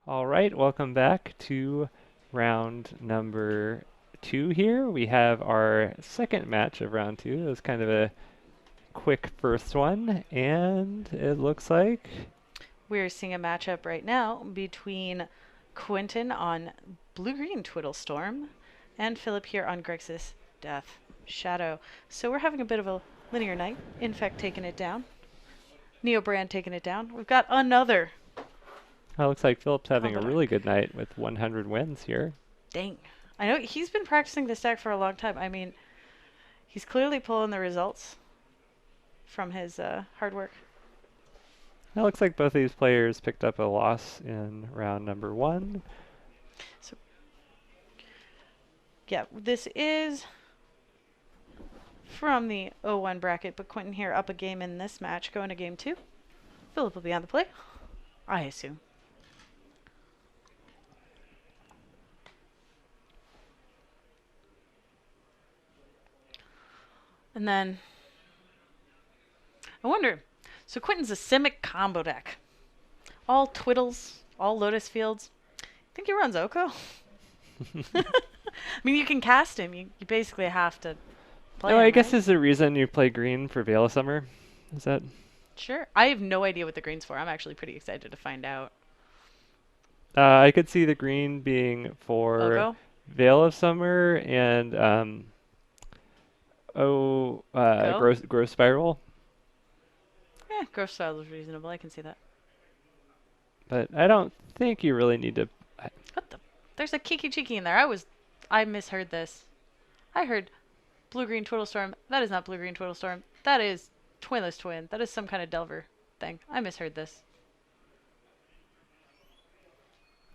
All right, welcome back to round number two here. We have our second match of round two. It was kind of a quick first one, and it looks like, We're seeing a matchup right now between Quentin on blue-green Twiddle Storm and Philip here on Grixis Death Shadow. So we're having a bit of a linear night. Infect taking it down. Neobrand taking it down. We've got another it looks like Philip's having a combo really deck. good night with 100 wins here. Dang. I know he's been practicing this deck for a long time. I mean, he's clearly pulling the results from his hard work. It looks like both of these players picked up a loss in round number one. So, yeah, this is from the 0-1 bracket, but Quentin here up a game in this match, going to game two. Philip will be on the play, I assume. And then, I wonder, so Quentin's a Simic combo deck. All Twiddles, all Lotus Fields. Think he runs Oko? I mean, you can cast him. You basically have to play No, him, I guess right? is the reason you play green for Veil of Summer. Is that? Sure. I have no idea what the green's for. I'm actually pretty excited to find out. I could see the green being for Oko? Veil of Summer and Go? growth spiral. Growth Style is reasonable. I can see that. But I don't think you really need to. What the? There's a Kiki Chiki in there. I misheard this. I heard Blue Green Twiddle Storm. That is not Blue Green Twiddle Storm. That is Twinless Twin. That is some kind of Delver thing. I misheard this.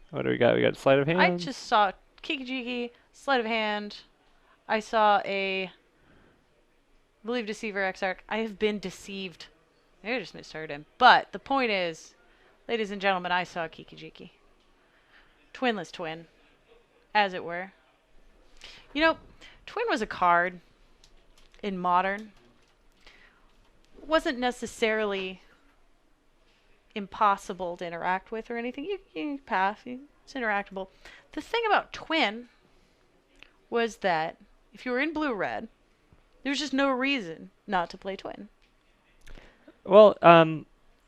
What do we got? We got sleight of I hand. just saw Kiki Jiki, Sleight of Hand. I saw a Believe Deceiver Exarch. I have been deceived. Maybe I just misheard him. But the point is, ladies and gentlemen, I saw Kiki Jiki. Twinless Twin, as it were. You know, Twin was a card in Modern. Wasn't necessarily impossible to interact with or anything. You pass. It's interactable. The thing about Twin was that if you were in blue-red, there's just no reason not to play Twin. Well,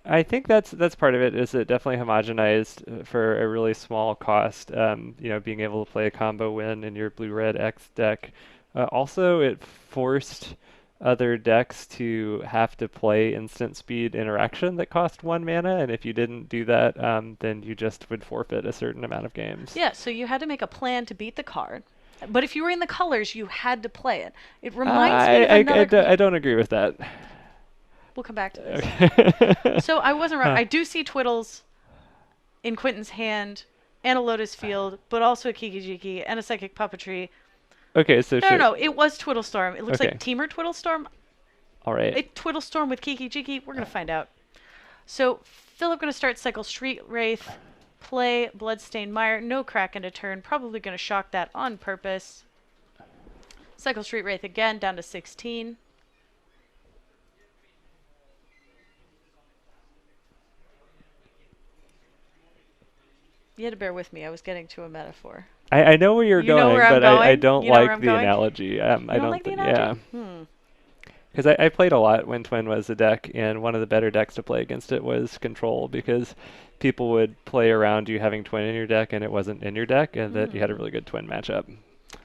I think that's part of it. Is it definitely homogenized for a really small cost? Being able to play a combo win in your blue-red X deck. Also, it forced other decks to have to play instant speed interaction that cost one mana, and if you didn't do that, then you just would forfeit a certain amount of games. Yeah, so you had to make a plan to beat the card. But if you were in the colors, you had to play it. It reminds me of another. I don't agree with that. We'll come back to this. Okay. So I wasn't wrong. Huh. I do see Twiddles in Quentin's hand and a Lotus Field, but also a Kiki-Jiki and a Psychic Puppetry. Okay, so No, no, sure. no. It was Twiddlestorm. It looks Okay. like Temur Twiddlestorm. All right. A Twiddlestorm with Kiki-Jiki. We're going to find out. So Philip going to start Cycle Street Wraith, play Bloodstained Mire. No crack into turn. Probably going to shock that on purpose. Cycle Street Wraith again, down to 16. You had to bear with me. I was getting to a metaphor. I know where you're You know going, where I'm but I going? don't You know where like I'm the going? analogy. You I don't don't like the think, analogy? yeah. Because I played a lot when Twin was a deck, and one of the better decks to play against it was Control, because people would play around you having Twin in your deck, and it wasn't in your deck, and that you had a really good Twin matchup.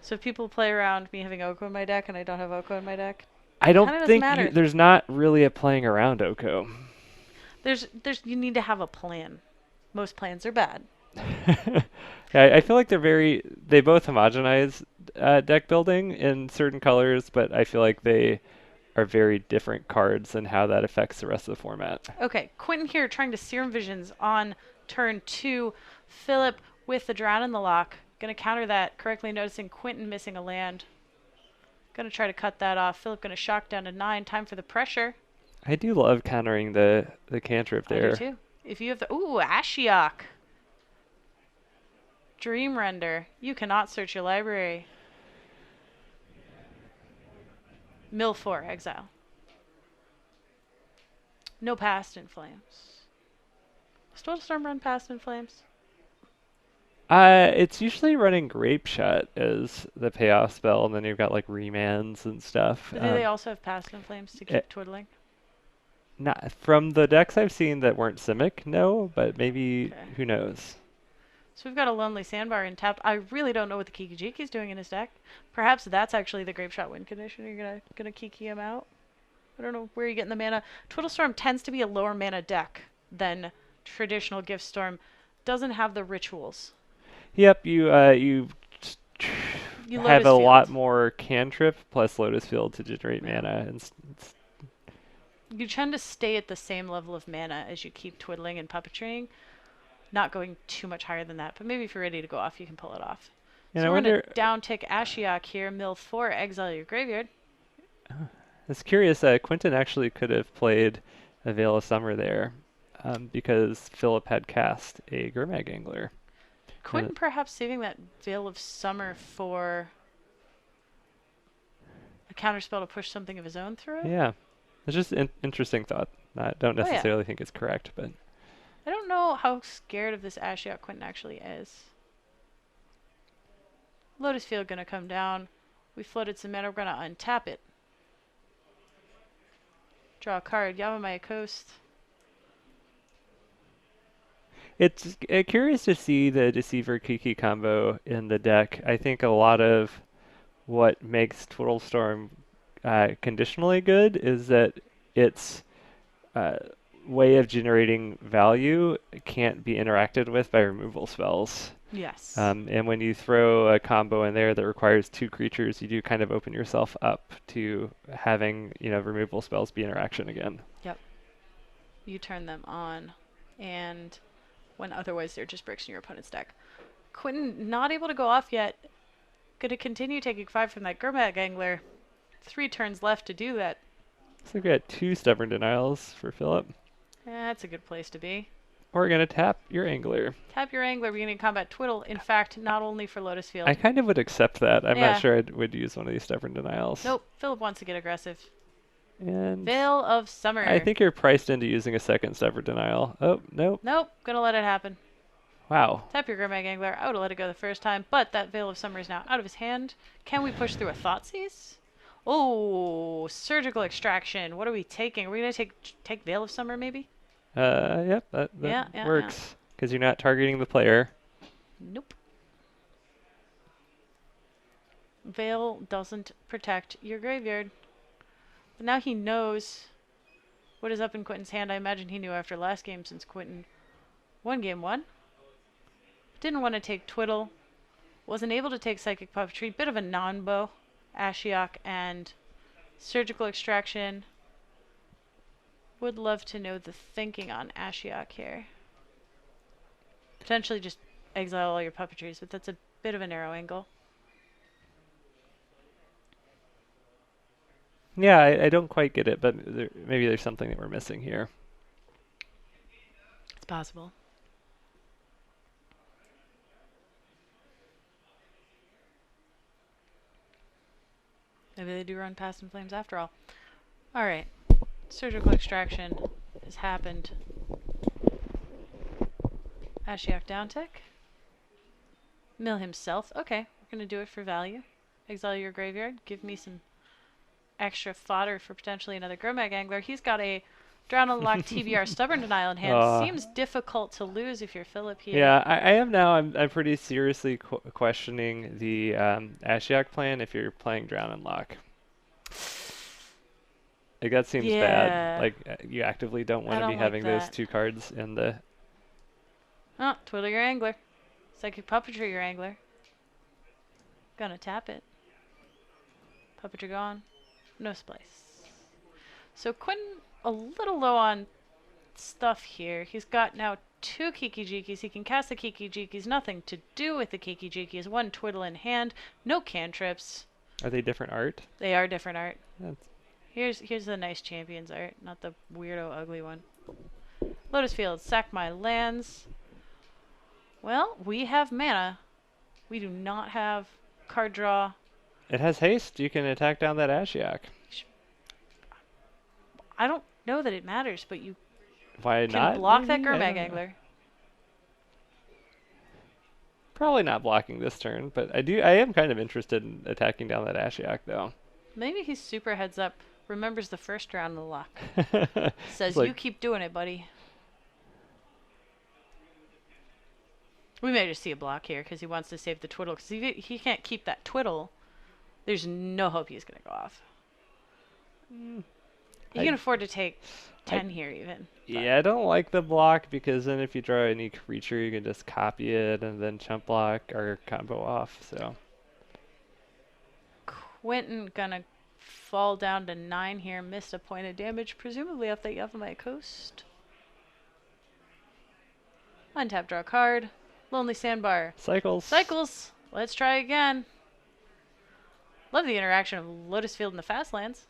So if people play around me having Oko in my deck and I don't have Oko in my deck, I don't kind of doesn't think matter. there's not really a playing around Oko. You need to have a plan. Most plans are bad. Yeah, I feel like they both homogenize deck building in certain colors, but I feel like they are very different cards and how that affects the rest of the format. Okay, Quentin here trying to Serum Visions on turn 2. Philip with the Drown in the Lock. Gonna counter that, correctly noticing Quentin missing a land. Gonna try to cut that off. Philip gonna shock down to 9. Time for the pressure. I do love countering the cantrip I do there. too. If you have the... Ooh, Ashiok. Dream Render. You cannot search your library. Mill 4, exile. No Past in Flames. Does Storm run Past in Flames? It's usually running Grape Shot as the payoff spell, and then you've got like remands and stuff. But do they also have Passion Flames to keep It, twiddling? not from the decks I've seen that weren't Simic, no, but maybe Okay. who knows? So we've got a Lonely Sandbar in tapped. I really don't know what the Kiki Jiki's doing in his deck. Perhaps that's actually the Grape Shot win condition. You're gonna Kiki him out. I don't know where you're getting the mana. Twiddlestorm tends to be a lower mana deck than traditional Gift Storm. Doesn't have the rituals. Yep, you You have Lotus a Field. lot more cantrip plus Lotus Field to generate Yeah. mana, and You tend to stay at the same level of mana as you keep twiddling and puppetrying, not going too much higher than that. But maybe if you're ready to go off, you can pull it off. and So I we're gonna wonder. down tick Ashiok here, mill 4, exile your graveyard. It's curious. Quentin actually could have played a Veil of Summer there, because Philip had cast a Gurmag Angler. And Quentin perhaps saving that Veil of Summer for a counterspell to push something of his own through it? yeah, it's just an interesting thought. I don't Oh yeah. necessarily think it's correct, but I don't know how scared of this Ashiok Quentin actually is. Lotus Field gonna come down. We floated some mana, we're gonna untap it. Draw a card, Yavimaya Coast. it's curious to see the Deceiver Kiki combo in the deck. I think a lot of what makes Twiddlestorm conditionally good is that its uh, way of generating value can't be interacted with by removal spells. Yes. And when you throw a combo in there that requires two creatures, you do kind of open yourself up to having, removal spells be interaction again. Yep. You turn them on, and when otherwise they're just bricks in your opponent's deck. Quentin not able to go off yet. Gonna continue taking 5 from that Gurmag Angler. 3 turns left to do that. So we've got two Stubborn Denials for Philip. That's a good place to be. We're going to tap your Angler. Tap your Angler, beginning combat Twiddle. In fact, not only for Lotus Field. I kind of would accept that. I'm not Yeah. sure I would use one of these Stubborn Denials. Nope. Philip wants to get aggressive. And Veil of Summer. I think you're priced into using a second Stubborn Denial. Oh, nope. Nope. Gonna let it happen. Wow. Tap your Gurmag Angler. I would have let it go the first time, but that Veil of Summer is now out of his hand. Can we push through a Thoughtseize? Oh, Surgical Extraction. What are we taking? Are we gonna take Veil of Summer maybe? Yep, that Yeah. works. Because you're not targeting the player. Nope. Veil doesn't protect your graveyard. But now he knows what is up in Quentin's hand. I imagine he knew after last game since Quentin won game 1. Didn't want to take Twiddle. Wasn't able to take Psychic Puppetry. Bit of a non-bow. Ashiok and Surgical Extraction. Would love to know the thinking on Ashiok here. Potentially just exile all your puppetries, but that's a bit of a narrow angle. Yeah, I don't quite get it, but maybe there's something that we're missing here. It's possible. Maybe they do run Past in Flames after all. Alright. Surgical Extraction has happened. Ashiok down tick. Mill himself. Okay, we're going to do it for value. Exile your graveyard. Give me some extra fodder for potentially another Gromag Angler. He's got a Drown Unlocked TBR Stubborn Denial in hand. Seems difficult to lose if you're Philip here. Yeah, I am now. I'm pretty seriously questioning the Ashiok plan if you're playing Drown and Lock. Like, that seems bad. Like, you actively don't want to be having those two cards in the... Oh, Twiddle your Angler. Psychic Puppetry your Angler. Gonna tap it. Puppetry gone. No splice. So Quentin a little low on stuff here. He's got now 2 Kiki Jikis. He can cast the Kiki Jikis. Nothing to do with the Kiki Jikis. 1 Twiddle in hand. No cantrips. Are they different art? They are different art. That's... Here's the nice Champions art, not the weirdo ugly one. Lotus Field, sack my lands. Well, we have mana. We do not have card draw. It has haste. You can attack down that Ashiok. I don't know that it matters, but you Why can not? block that Gurmag Angler. Probably not blocking this turn, but I am kind of interested in attacking down that Ashiok though. Maybe he's super heads up. Remembers the first round of the lock. It's Says, you like, keep doing it, buddy. We may just see a block here because he wants to save the Twiddle. Because he can't keep that Twiddle, there's no hope he's going to go off. He I, can afford to take I 10 here even. yeah, I don't like the block because then if you draw any creature, you can just copy it and then chump block or combo off. So Quentin gonna fall down to 9 here. Missed a point of damage, presumably off that Yavimaya Coast. Untap, draw a card. Lonely Sandbar. cycles. Cycles. Let's try again. Love the interaction of Lotus Field and the Fastlands.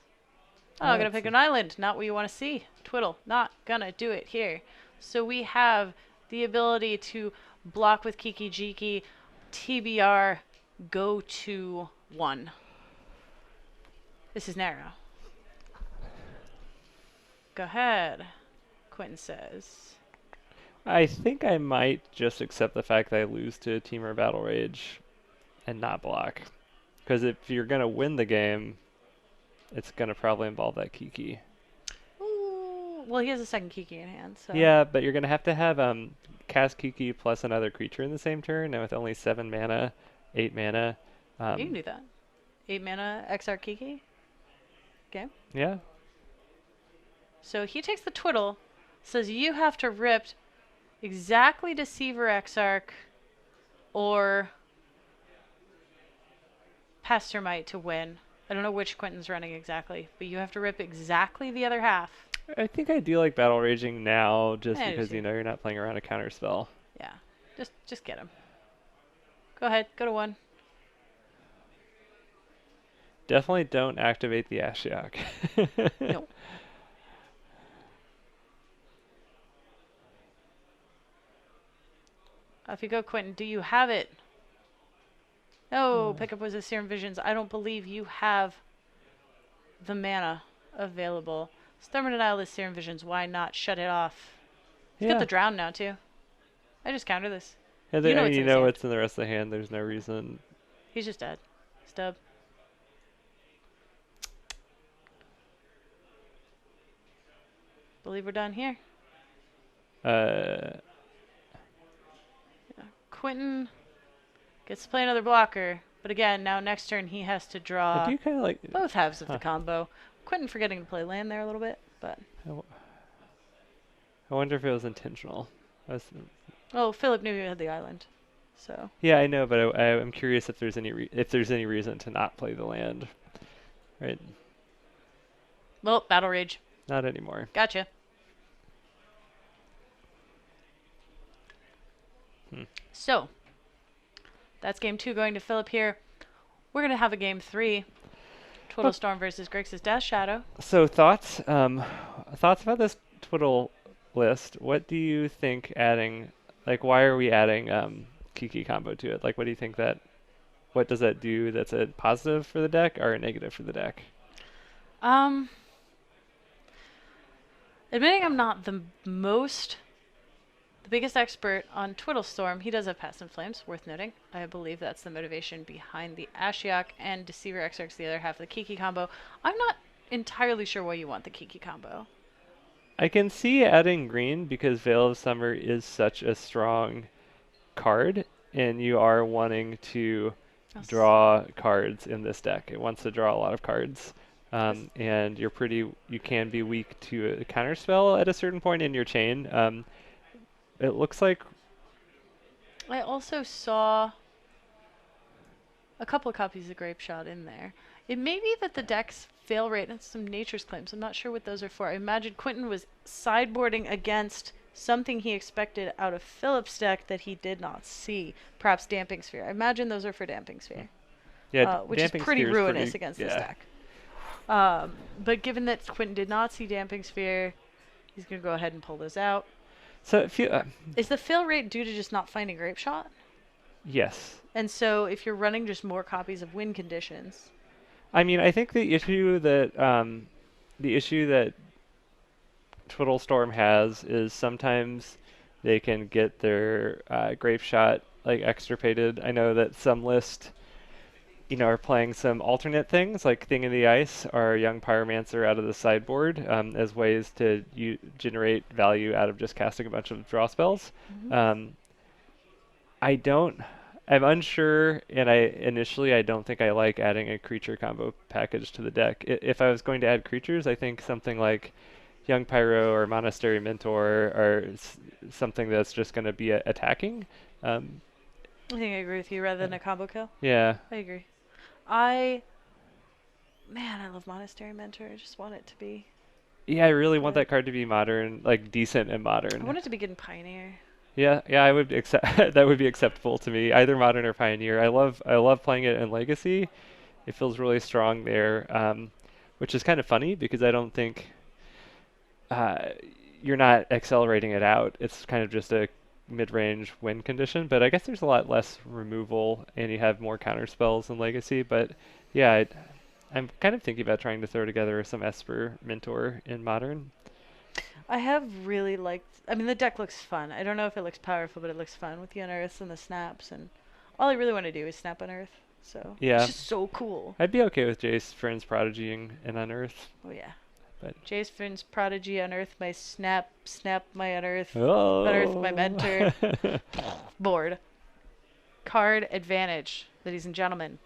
Oh, I'm gonna pick an island. Not what you want to see. Twiddle. Not gonna do it here. So we have the ability to block with Kiki Jiki, TBR, go to 1. This is narrow. Go ahead, Quentin says. I think I might just accept the fact that I lose to Temur Battle Rage and not block. Because if you're going to win the game, it's going to probably involve that Kiki. Ooh, well, he has a second Kiki in hand, so. Yeah, but you're going to have cast Kiki plus another creature in the same turn, and with only 7 mana, 8 mana. You can do that. 8 mana XR Kiki. Okay. Yeah. So he takes the Twiddle, says you have to rip exactly Deceiver Exarch or Pastermite to win. I don't know which Quentin's running exactly, but you have to rip exactly the other half. I think I do like Battle Raging now just I do because, too. you're not playing around a counter spell. Yeah. Just get him. Go ahead. Go to 1. Definitely don't activate the Ashiok. No. Off you go, Quentin. Do you have it? No. Pickup was a Serum Visions. I don't believe you have the mana available. Stubborn Denial is Serum Visions. Why not shut it off? He's got the Drown now, too. I just counter this. And You know you it's in his know hand. it's in the rest of the hand. There's no reason. He's just dead. Stub. Believe we're done here. Uh, Quentin gets to play another blocker. But again, now next turn he has to I draw do kind of like. both halves of the combo. Quentin forgetting to play land there a little bit, but... I wonder if it was intentional. Oh, Philip knew he had the island, so... Yeah, I know, but I'm curious if there's any reason to not play the land. Right? Well, Battle Rage. Not anymore. Gotcha. So, that's game 2 going to Philip here. We're going to have a game 3. Twiddle Storm versus Grixis Death Shadow. So thoughts about this Twiddle list. What do you think adding, like why are we adding Kiki combo to it? Like what do you think what does that do that's a positive for the deck or a negative for the deck? Admitting I'm not the biggest expert on Twiddle Storm, he does have Past and Flames, worth noting. I believe that's the motivation behind the Ashiok and Deceiver Exarch's the other half of the Kiki combo. I'm not entirely sure why you want the Kiki combo. I can see adding green because Veil of Summer is such a strong card, and you are wanting to draw cards in this deck. It wants to draw a lot of cards. And you can be weak to a counterspell at a certain point in your chain. It looks like... I also saw a couple of copies of Grape Shot in there. It may be that the deck's fail rate and some Nature's Claims. I'm not sure what those are for. I imagine Quentin was sideboarding against something he expected out of Philip's deck that he did not see. Perhaps Damping Sphere. I imagine those are for Damping Sphere. Yeah, which is pretty ruinous against this deck. But given that Quentin did not see Damping Sphere, he's going to go ahead and pull those out. So if you... is the fail rate due to just not finding Grape Shot? Yes. And so if you're running just more copies of Win Conditions... I mean, I think the issue that Twiddle Storm has is sometimes they can get their Grape Shot like extirpated. I know that some list, are playing some alternate things like Thing in the Ice or Young Pyromancer out of the sideboard as ways to generate value out of just casting a bunch of draw spells. Hmm. Um, I don't. I'm unsure, and I don't think I like adding a creature combo package to the deck. If I was going to add creatures, I think something like Young Pyro or Monastery Mentor or something that's just going to be attacking. Um, I think I agree with you rather uh, than a combo kill. yeah, I agree. I Man, I love Monastery Mentor. I just want it to be yeah, I really want good. that card to be modern, like decent and I modern. want it to be good in Pioneer. Yeah, I would accept that would be acceptable to me. Either modern or pioneer. I love playing it in legacy. It feels really strong there, which is kind of funny because I don't think uh, you're not accelerating it out. It's kind of just a mid-range win condition. But I guess there's a lot less removal, and you have more counter spells in legacy. But yeah, I'm kind of thinking about trying to throw together some Esper Mentor in modern. I have really liked. I mean, the deck looks fun. I don't know if it looks powerful, but it looks fun with the unearths and the snaps. And all I really want to do is snap unearth. So it's Yeah, just so cool. I'd be okay with Jace Friends Prodigying and Unearth, Oh yeah. but Jace Prodigy unearth my snap my unearth my oh, mentor. Board. Card advantage, ladies and gentlemen.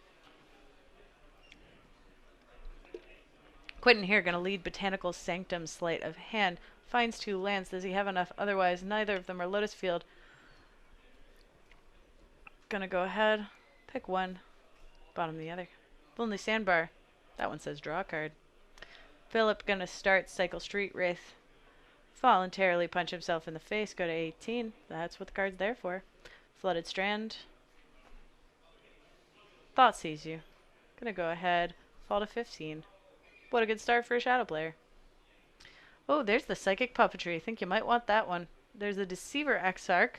Quentin here gonna lead Botanical Sanctum sleight of hand. Finds 2 lands. Does he have enough? Otherwise, neither of them are Lotus Field. Gonna go ahead, pick one, bottom the other. Lonely Sandbar. That one says draw a card. Philip gonna start Cycle Street Wraith. Voluntarily punch himself in the face. Go to 18. That's what the card's there for. Flooded Strand. Thought sees you. Gonna go ahead, fall to 15. What a good start for a Shadow player. Oh, there's the Psychic Puppetry. Think you might want that one. There's a Deceiver Exarch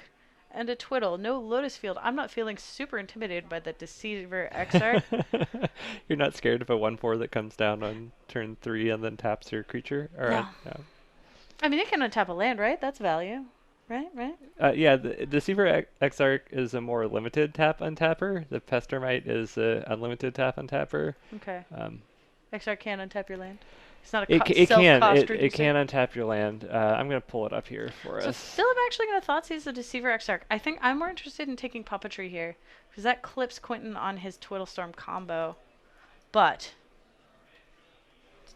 and a Twiddle. No Lotus Field. I'm not feeling super intimidated by the Deceiver Exarch. you're not scared of a 1/4 that comes down on turn 3 and then taps your creature? Or No. no. I mean, it can untap a land, right? That's value. Right, right? Yeah, the Deceiver Exarch is a more limited tap untapper. The Pestermite is a unlimited tap untapper. Okay. Um, Exarch can't untap your land. It's not a it can self-cost it reducer. can untap your land. I'm gonna pull it up here for So us. Philip actually going to Thoughtseize the Deceiver Exarch. I think I'm more interested in taking Puppetry here because that clips Quentin on his Twiddlestorm combo. But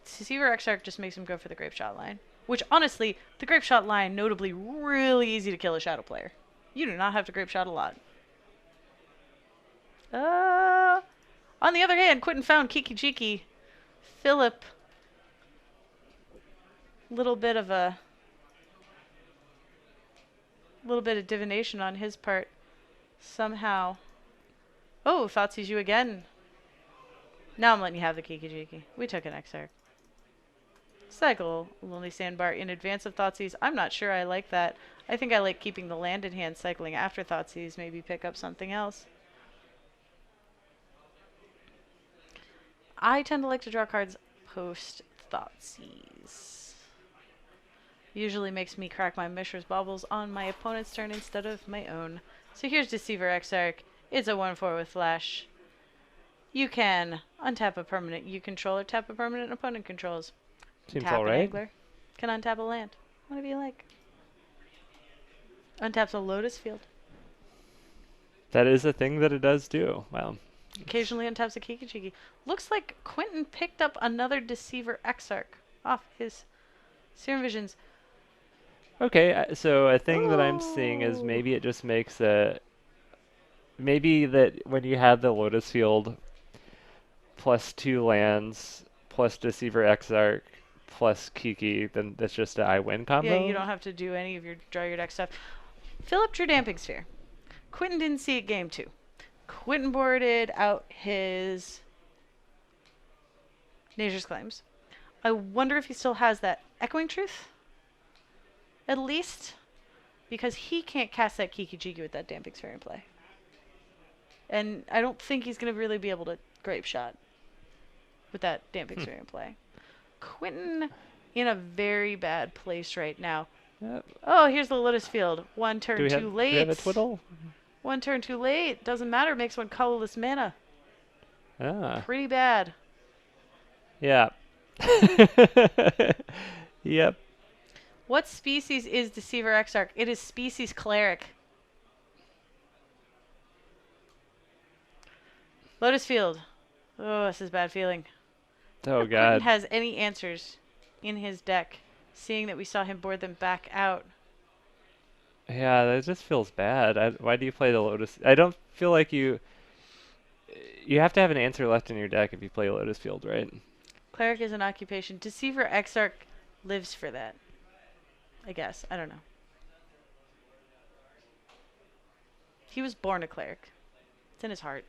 Deceiver Exarch just makes him go for the Grape Shot line. Which, honestly, the Grape Shot line, notably, really easy to kill a Shadow player. You do not have to Grape Shot a lot. On the other hand, Quentin found Kiki Jiki. Philip, little bit of divination on his part. Somehow. Oh, Thoughtseize you again. Now I'm letting you have the Kiki Jiki. We took an Exarch. Cycle Lonely Sandbar in advance of Thoughtseize. I'm not sure I like that. I think I like keeping the land in hand, cycling after Thoughtseize, maybe pick up something else. I tend to like to draw cards post Thoughtseize. Usually makes me crack my Mishra's Baubles on my opponent's turn instead of my own. So here's Deceiver Exarch. It's a 1/4 with flash. You can untap a permanent you control or tap a permanent an opponent controls. Seems Tap an alright. angler. Can untap a land. Whatever you like. Untaps a Lotus Field. That is a thing that it does do. Wow. Occasionally untaps a Kiki Jiki. Looks like Quentin picked up another Deceiver Exarch off his Serum Visions. Okay, so a thing that I'm seeing is Ooh. maybe it just makes maybe that when you have the Lotus Field plus 2 lands plus Deceiver Exarch plus Kiki, then that's just a I win Yeah, you combo. don't have to do any of your draw your deck stuff. Philip drew Damping Sphere. Quentin didn't see it game 2. Quentin boarded out his Nature's Claims. I wonder if he still has that Echoing Truth. At least. Because he can't cast that Kiki Jiki with that Damping Sphere in play. And I don't think he's going to really be able to Grape Shot with that Damping Sphere in play. Quentin in a very bad place right now. Yep. Oh, here's the Lotus Field. One Do turn we have too do we have a late. Twiddle? One turn too late. Doesn't matter. Makes one colorless mana. Ah, Pretty bad. yeah. Yep. What species is Deceiver Exarch? It is species Cleric. Lotus Field. Oh, this is a bad feeling. Oh If Quentin God. has any answers in his deck, seeing that we saw him board them back out. Yeah, that just feels bad. Why do you play the Lotus? I don't feel like you have to have an answer left in your deck if you play Lotus Field, right? Cleric is an occupation. Deceiver Exarch lives for that. I guess. I don't know. He was born a cleric. It's in his heart.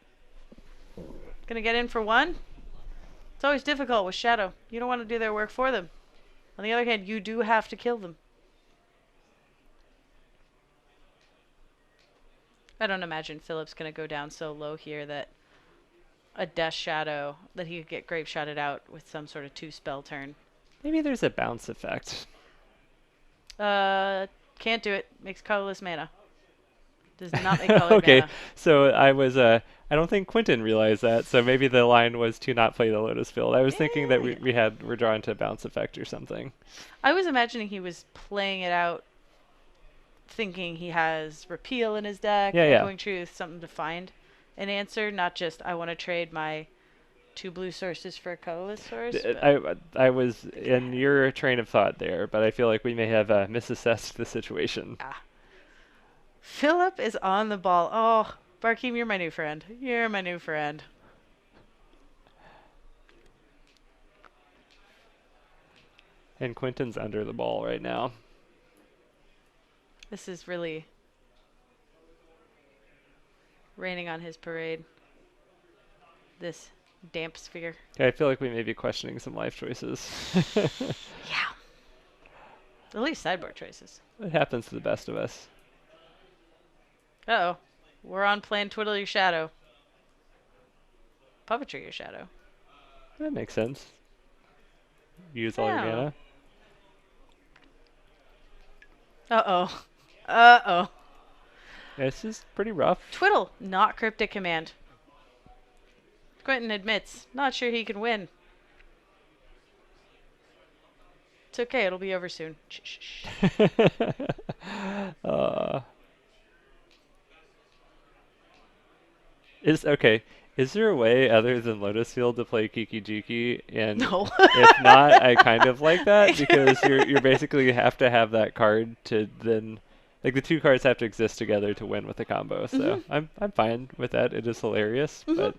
Gonna get in for one? It's always difficult with Shadow. You don't want to do their work for them. On the other hand, you do have to kill them. I don't imagine Philip's gonna go down so low here that a Death Shadow, that he could get Grave Shotted out with some sort of 2-spell turn. Maybe there's a bounce effect. Can't do it. Makes colorless mana. Does not make colored Okay, mana. so I don't think Quentin realized that, so maybe the line was to not play the Lotus Field. I was thinking that Yeah. we're drawn to a bounce effect or something. I was imagining he was playing it out, thinking he has Repeal in his deck, Yeah, yeah. Echoing Truth, something to find an answer, not just I want to trade my 2 blue sources for a colorless source. I was in your train of thought there, but I feel like we may have misassessed the situation. Philip is on the ball. Oh, Barkeem, you're my new friend. You're my new friend. And Quentin's under the ball right now. This is really raining on his parade. This damp sphere. I feel like we may be questioning some life choices. Yeah. At least sideboard choices. It happens to the best of us. Uh-oh. We're on plan Twiddle Your Shadow. Puppetry Your Shadow. That makes sense. Use all your Yeah. mana. Uh-oh. Uh-oh. This is pretty rough. Twiddle, not cryptic command. Quentin admits, not sure he can win. It's okay, it'll be over soon. Shh, shh, shh. uh, okay. Is there a way other than Lotus Field to play Kiki Jiki? And No. if not, I kind of like that because you're basically have to have that card to then, like the two cards have to exist together to win with the combo. So I'm fine with that. It is hilarious, but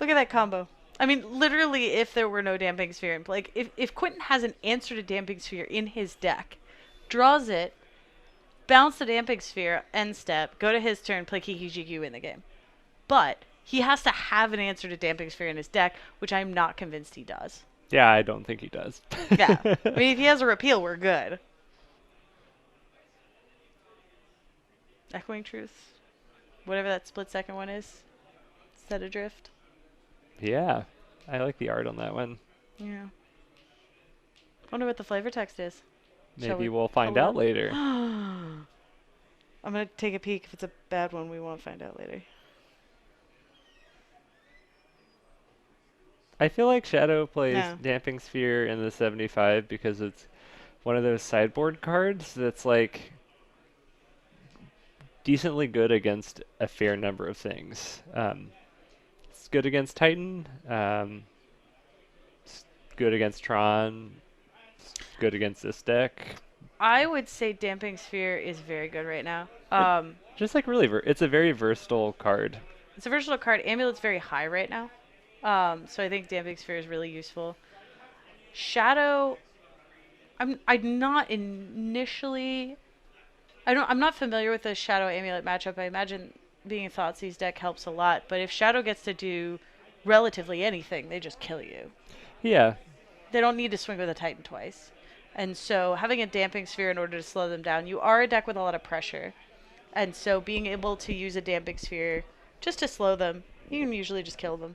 Look at that combo. I mean, literally, if there were no Damping Sphere in play, like, if Quentin has an answer to Damping Sphere in his deck, draws it, bounce the Damping Sphere, end step, go to his turn, play Kiki Jiki, win the game. But he has to have an answer to Damping Sphere in his deck, which I'm not convinced he does. yeah, I don't think he does. Yeah. I mean, if he has a Repeal, we're good. Echoing Truth. Whatever that split second one is. Set Adrift. Yeah, I like the art on that one. Yeah. Wonder what the flavor text is. Shall Maybe we we'll find pull it out up? later. I'm going to take a peek. If it's a bad one, we won't find out later. I feel like Shadow plays No. Damping Sphere in the 75 because it's one of those sideboard cards that's like decently good against a fair number of things. It's good against Titan, it's good against Tron, it's good against this deck. I would say Damping Sphere is very good right now. Just like really, it's a very versatile card. It's a versatile card. Amulet's very high right now. So I think Damping Sphere is really useful. Shadow, I'm not initially... I'm not familiar with the Shadow Amulet matchup. I imagine being a Thoughtseize deck helps a lot. But if Shadow gets to do relatively anything, they just kill you. Yeah, They don't need to swing with a Titan twice. And so having a Damping Sphere in order to slow them down, you are a deck with a lot of pressure. And so being able to use a Damping Sphere just to slow them, you can usually just kill them.